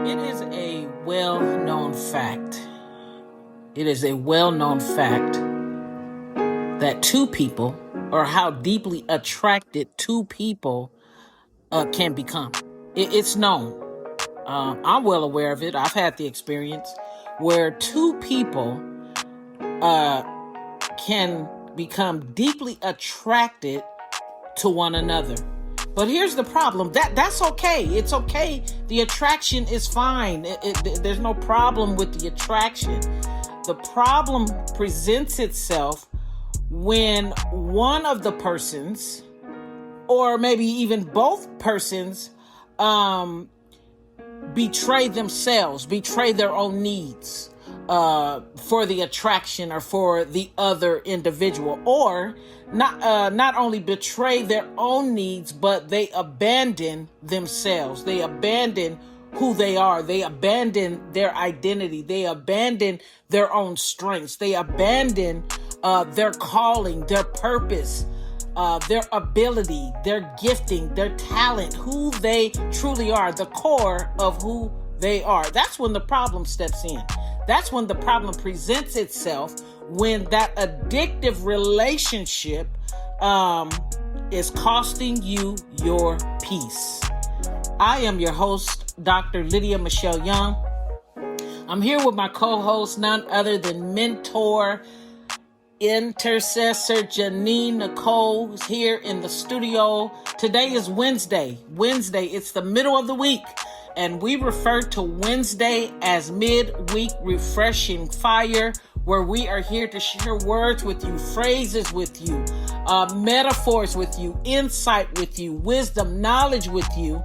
It is a well-known fact. It is a well-known fact that two people, or how deeply attracted two people can become. It's known. I'm well aware of it. I've had the experience where two people can become deeply attracted to one another. But here's the problem. That's okay. It's okay. The attraction is fine. There's no problem with the attraction. The problem presents itself when one of the persons, or maybe even both persons, betray themselves, betray their own needs for the attraction or for the other individual, or not only betray their own needs, but they abandon themselves. They abandon who they are. They abandon their identity. They abandon their own strengths. They abandon their calling, their purpose, their ability, their gifting, their talent, who they truly are, the core of who they are. That's when the problem steps in. That's when the problem presents itself, when that addictive relationship is costing you your peace. I am your host, Dr. Lydia Michelle Young. I'm here with my co-host, none other than mentor, intercessor Janine Nicole, is here in the studio. Today is Wednesday. It's the middle of the week, and we refer to Wednesday as midweek refreshing fire, where we are here to share words with you, phrases with you, metaphors with you, insight with you, wisdom, knowledge with you,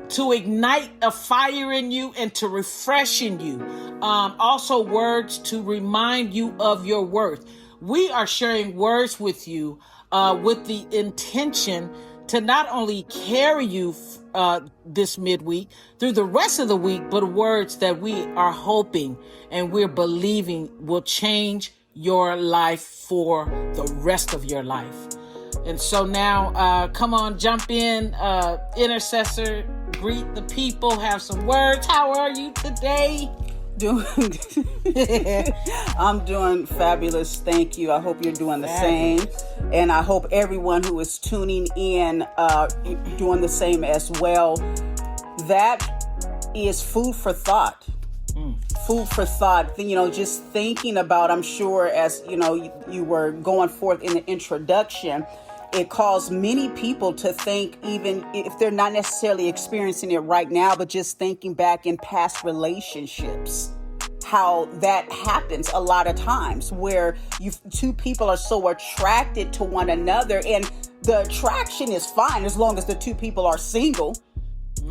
to ignite a fire in you and to refresh in you. Also words to remind you of your worth. We are sharing words with you with the intention to not only carry you this midweek through the rest of the week, but words that we are hoping and we're believing will change your life for the rest of your life. And so now, come on, jump in, intercessor, greet the people, have some words. How are you today? I'm doing fabulous. Thank you. I hope you're doing the same. And I hope everyone who is tuning in doing the same as well. That is food for thought. Food for thought. Just thinking about, I'm sure, as you were going forth in the introduction, it caused many people to think, even if they're not necessarily experiencing it right now, but just thinking back in past relationships, how that happens a lot of times, where two people are so attracted to one another, and the attraction is fine as long as the two people are single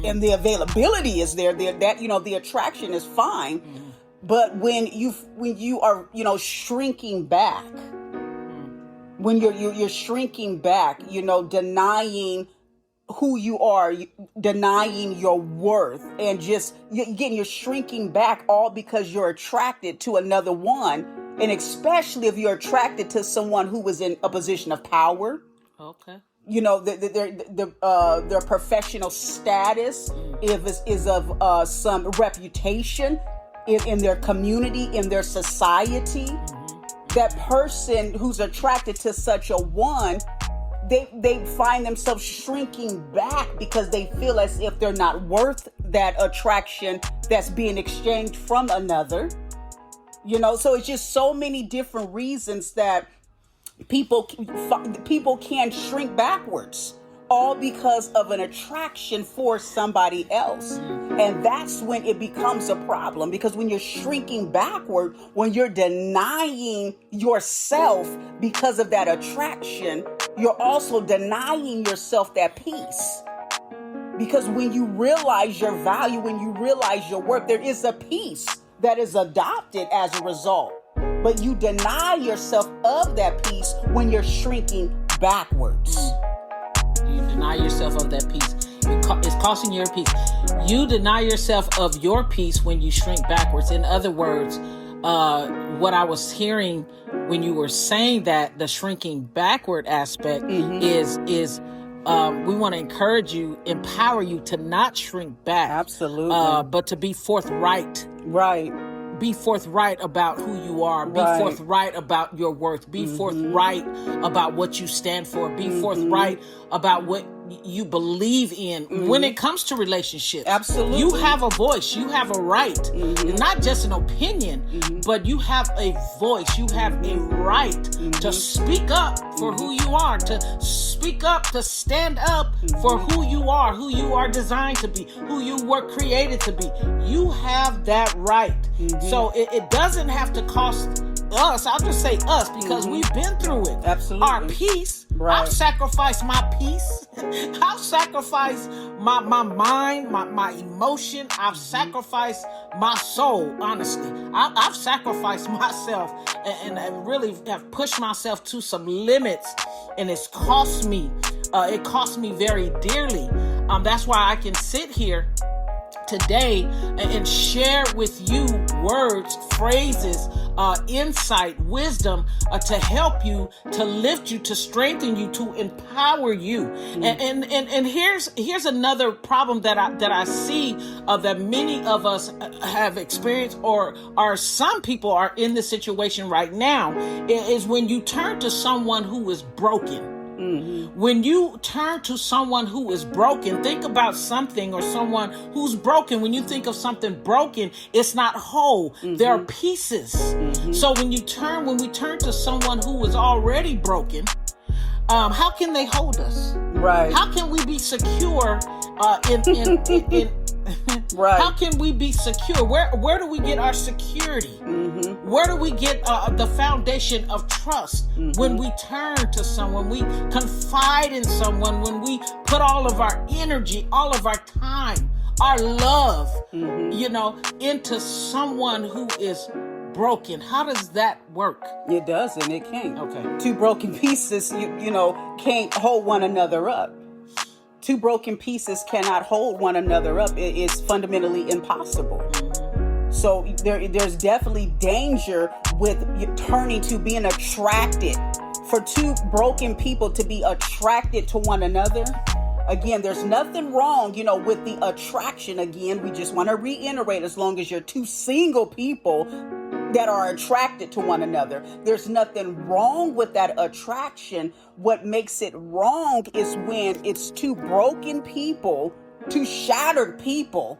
and the availability is there. The attraction is fine. But when you are shrinking back, when you're shrinking back, denying who you are, denying your worth, and you're shrinking back, all because you're attracted to another one, and especially if you're attracted to someone who was in a position of power. Okay. Their professional status is of some reputation in their community, in their society. That person who's attracted to such a one, they find themselves shrinking back because they feel as if they're not worth that attraction that's being exchanged from another. So it's just so many different reasons that people can shrink backwards, all because of an attraction for somebody else. And that's when it becomes a problem, because when you're shrinking backward, when you're denying yourself because of that attraction, you're also denying yourself that peace. Because when you realize your value, when you realize your worth, there is a peace that is adopted as a result. But you deny yourself of that peace when you're shrinking backwards. You deny yourself of that peace. It's costing you your peace. You deny yourself of your peace when you shrink backwards. In other words, what I was hearing when you were saying that, the shrinking backward aspect is we want to encourage you, empower you to not shrink back. Absolutely. But to be forthright. Right. Be forthright about who you are. Be Right. forthright about your worth. Be forthright about what you stand for. Be forthright about what you believe in when it comes to relationships. Absolutely. You have a voice. You have a right. Not just an opinion, but you have a voice. You have a right to speak up for who you are, to speak up, to stand up for who you are designed to be, who you were created to be. You have that right. So it doesn't have to cost us. I'll just say us because we've been through it. Absolutely. Our peace. Right. I've sacrificed my peace. I've sacrificed my mind, my emotion. I've sacrificed my soul, honestly. I've sacrificed myself and really have pushed myself to some limits. And it's cost me. It cost me very dearly. That's why I can sit here today and share with you words, phrases, insight, wisdom to help you, to lift you, to strengthen you, to empower you. And here's another problem that I see that many of us have experienced, or some people are in this situation right now, is when you turn to someone who is broken. When you turn to someone who is broken, think about something or someone who's broken. When you think of something broken, it's not whole. There are pieces. So when we turn to someone who is already broken, how can they hold us? Right. How can we be secure in Right. How can we be secure? Where do we get our security? Where do we get the foundation of trust? When we turn to someone, we confide in someone, when we put all of our energy, all of our time, our love, into someone who is broken. How does that work? It does, and it can't. Okay. Two broken pieces, can't hold one another up. Two broken pieces cannot hold one another up. It is fundamentally impossible. So there's definitely danger with turning to being attracted. For two broken people to be attracted to one another, again, there's nothing wrong, with the attraction. Again, we just want to reiterate, as long as you're two single people that are attracted to one another, there's nothing wrong with that attraction. What makes it wrong is when it's two broken people, two shattered people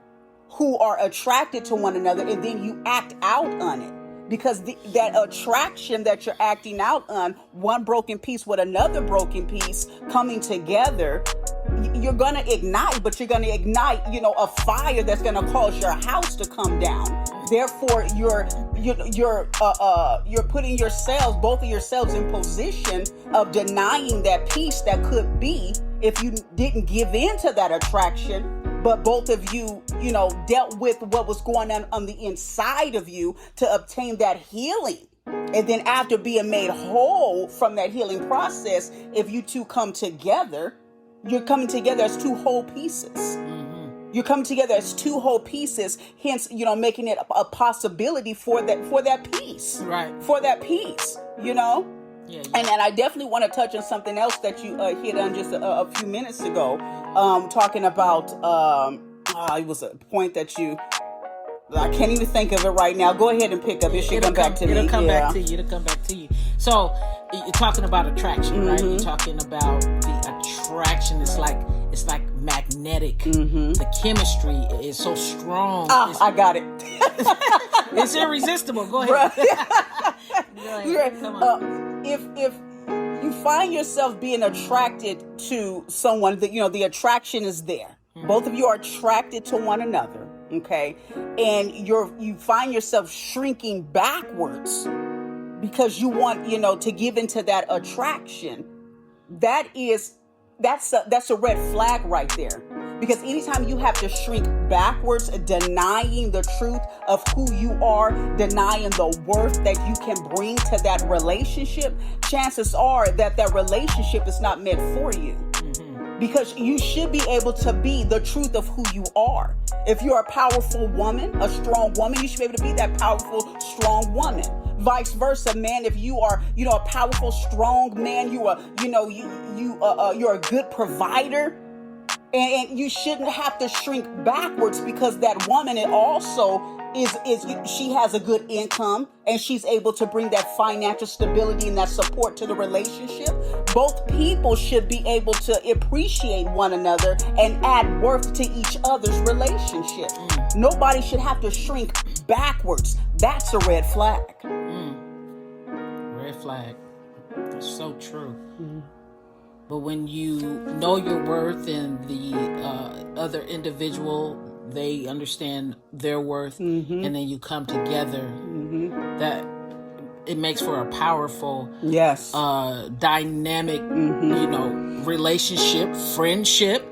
who are attracted to one another, and then you act out on it. Because that attraction that you're acting out on, one broken piece with another broken piece coming together, you're going to ignite, but you're going to ignite, a fire that's going to cause your house to come down. Therefore, you're putting yourselves, both of yourselves, in position of denying that peace that could be if you didn't give in to that attraction. But both of you, dealt with what was going on the inside of you to obtain that healing. And then after being made whole from that healing process, if you two come together, you're coming together as two whole pieces. You're coming together as two whole pieces, hence, making it a possibility for that peace. Right. For that peace, Yeah. And I definitely want to touch on something else that you hit on just a few minutes ago, talking about, it was a point that I can't even think of it right now. Go ahead and pick up. It should come back to me. It'll come back to you. It'll come back to you. So you're talking about attraction, right? You're talking about the attraction. It's like magnetic. The chemistry is so strong. I got it. It's irresistible. Go ahead. Go ahead. Come on. If you find yourself being attracted to someone, the attraction is there. Both of you are attracted to one another, okay? And you find yourself shrinking backwards because you want, to give into that attraction. That's a red flag right there. Because anytime you have to shrink backwards, denying the truth of who you are, denying the worth that you can bring to that relationship, chances are that relationship is not meant for you. Because you should be able to be the truth of who you are. If you're a powerful woman, a strong woman, you should be able to be that powerful, strong woman. Vice versa, man. If you are, a powerful, strong man, you're a good provider, and you shouldn't have to shrink backwards because that woman, it also is she has a good income and she's able to bring that financial stability and that support to the relationship. Both people should be able to appreciate one another and add worth to each other's relationship. Nobody should have to shrink backwards. That's a red flag. Red flag. That's so true. But when you know your worth and the other individual, they understand their worth, and then you come together, that it makes for a powerful, dynamic, relationship, friendship.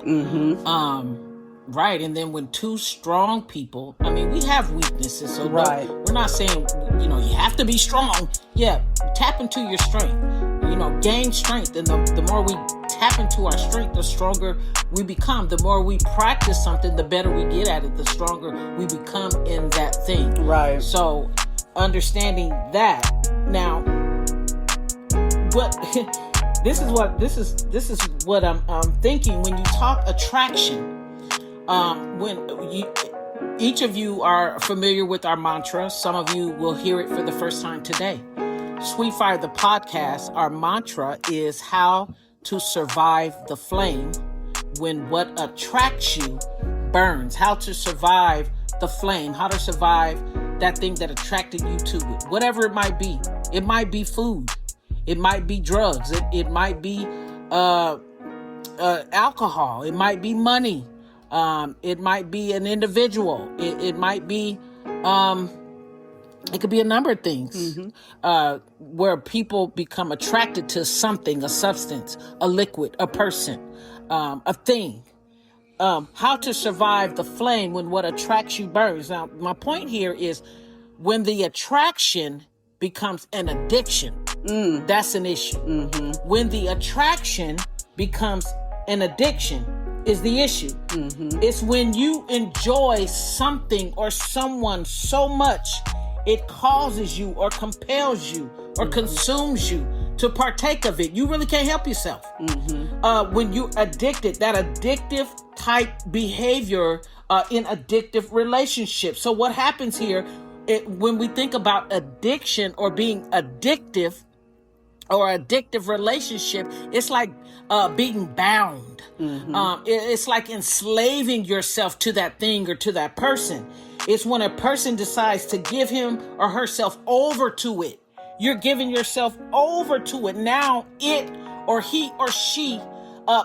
Right. And then when two strong people, we have weaknesses. So we're not saying, you have to be strong. Yeah. Tap into your strength, gain strength. And the more we tap into our strength, the stronger we become. The more we practice something, the better we get at it, the stronger we become in that thing. Right. So understanding that. Now, this is what I'm thinking when you talk attraction. Each of you are familiar with our mantra. Some of you will hear it for the first time today. Sweet Fire, the podcast, our mantra is how to survive the flame when what attracts you burns. How to survive the flame. How to survive that thing that attracted you to it. Whatever it might be. It might be food. It might be drugs. It might be alcohol. It might be money. It might be an individual. It might be, it could be a number of things, where people become attracted to something, a substance, a liquid, a person, a thing. How to survive the flame when what attracts you burns. Now, my point here is when the attraction becomes an addiction, that's an issue. When the attraction becomes an addiction, is the issue. It's when you enjoy something or someone so much it causes you or compels you or consumes you to partake of it. You really can't help yourself. When you're addicted, that addictive type behavior in addictive relationships. So what happens here, when we think about addiction or being addictive or addictive relationship, it's like being bound. It's like enslaving yourself to that thing or to that person. It's when a person decides to give him or herself over to it. You're giving yourself over to it. Now it or he or she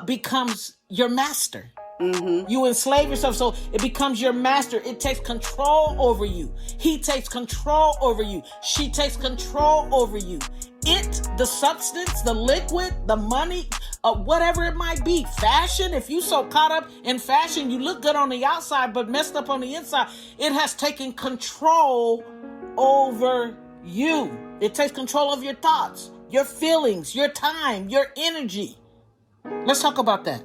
becomes your master. You enslave yourself, so it becomes your master. It takes control over you. He takes control over you. She takes control over you. It, the substance, the liquid, the money, whatever it might be. Fashion, if you so caught up in fashion, you look good on the outside but messed up on the inside. It has taken control over you. It takes control of your thoughts, your feelings, your time, your energy. Let's talk about that.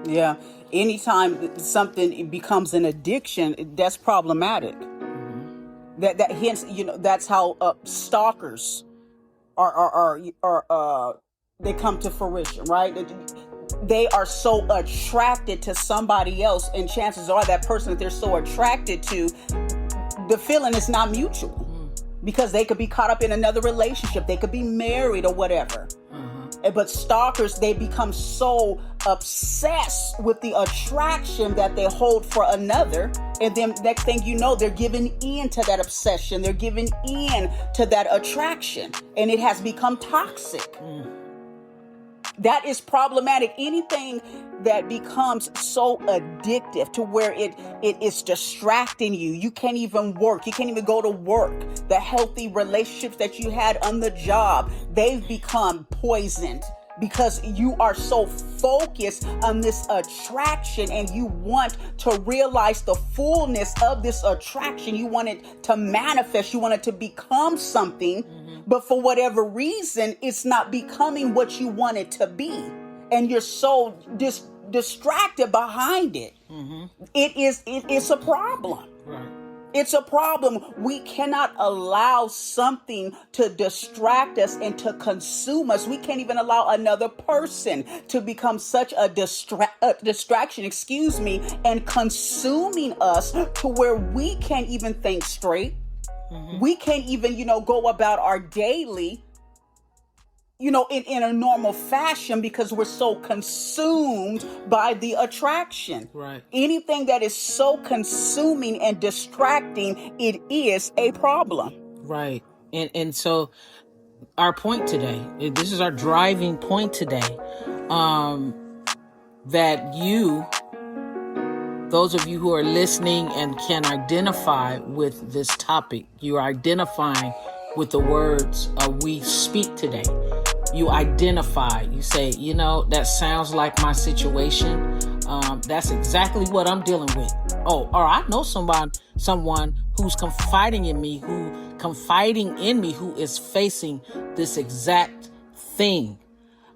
Yeah. Anytime something becomes an addiction, that's problematic. That hence, that's how stalkers are they come to fruition, right? They are so attracted to somebody else, and chances are that person that they're so attracted to, the feeling is not mutual, because they could be caught up in another relationship, they could be married or whatever. But stalkers, they become so obsessed with the attraction that they hold for another. And then next thing you know, they're giving in to that obsession. They're giving in to that attraction. And it has become toxic. That is problematic. Anything that becomes so addictive to where it is distracting you. You can't even work. You can't even go to work. The healthy relationships that you had on the job, they've become poisoned because you are so focused on this attraction and you want to realize the fullness of this attraction. You want it to manifest. You want it to become something. But for whatever reason, it's not becoming what you want it to be. And you're so distracted behind it. It is a problem. Right. It's a problem. We cannot allow something to distract us and to consume us. We can't even allow another person to become such a distraction, and consuming us to where we can't even think straight. We can't even, go about our daily, in a normal fashion because we're so consumed by the attraction. Right. Anything that is so consuming and distracting, it is a problem. Right. And so our point today, this is our driving point today, that those of you who are listening and can identify with this topic, you are identifying with the words we speak today. You identify, you say, that sounds like my situation. That's exactly what I'm dealing with. Or I know someone who's confiding in me, who is facing this exact thing.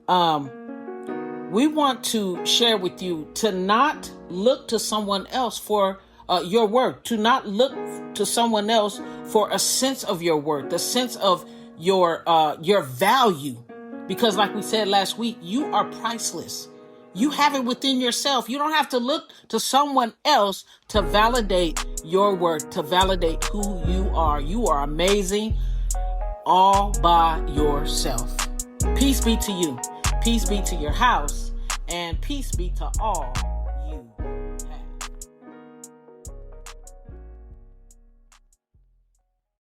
We want to share with you to not look to someone else for your worth, to not look to someone else for a sense of your worth, the sense of your value. Because like we said last week, you are priceless. You have it within yourself. You don't have to look to someone else to validate your worth, to validate who you are. You are amazing all by yourself. Peace be to you. Peace be to your house. And peace be to all